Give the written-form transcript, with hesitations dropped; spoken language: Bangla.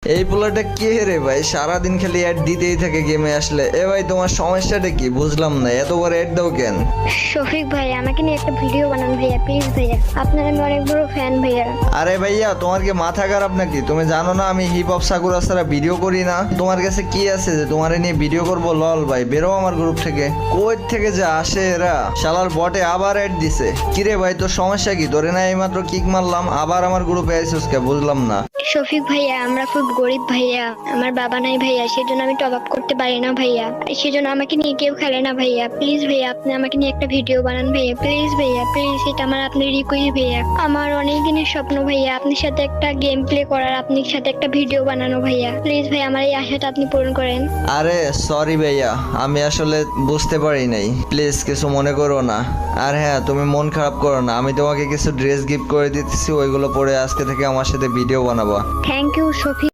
এই পোলাটা কে রে ভাই, সারাদিন খালি অ্যাড দিতেই থাকে গেমে আসলে। এ ভাই তোমার সমস্যাটা কি বুঝলাম না, এত বড় অ্যাড দাও কেন? শফিক ভাই আমাকে নিয়ে একটা ভিডিও বানান ভাইয়া, প্লিজ ভাইয়া, আপনার আমি অনেক বড় ফ্যান ভাইয়া। আরে ভাইয়া তোমার কি মাথা খারাপ নাকি? তুমি জানো না আমি হিপ হপ সাকুরা ছাড়া ভিডিও করি না? তোমার কাছে কি আছে যে তোমারে নিয়ে ভিডিও করবো? লল ভাই বেরো আমার গ্রুপ থেকে। কোথ থেকে যে আসে এরা, শালার বটে আবার অ্যাড দিছে। কিরে ভাই তোর সমস্যা কি? তোরে না এইমাত্র কিক মারলাম, আবার আমার গ্রুপে আইসোস কে? বুঝলাম না। শফিক ভাইয়া আমরা খুব গরিব ভাইয়া, আমার বাবা নাই ভাইয়া, সেজন্য আমি টপ আপ করতে পারি না ভাইয়া, সেজন্য আমাকে নিয়ে কেউ খেলে না ভাইয়া। প্লিজ ভাইয়া আপনি আমাকে নিয়ে একটা ভিডিও বানান ভাইয়া, প্লিজ ভাইয়া প্লিজ, এটা আমার আপনার রিকোয়েস্ট ভাইয়া। আমার অনেক দিনের স্বপ্ন ভাইয়া আপনার সাথে একটা গেম প্লে করার, আপনার সাথে একটা ভিডিও বানানো ভাইয়া। প্লিজ ভাই আমার এই আশাটা আপনি পূরণ করেন। আরে সরি ভাইয়া, আমি আসলে বুঝতে পারি নাই, প্লিজ কিছু মনে করো না। আর হ্যাঁ তুমি মন খারাপ করো না, আমি তোমাকে কিছু ড্রেস গিফট করে দিতেছি, ওইগুলো পরে আজকে থেকে আমার সাথে ভিডিও বানাবো। Thank you Shafiq.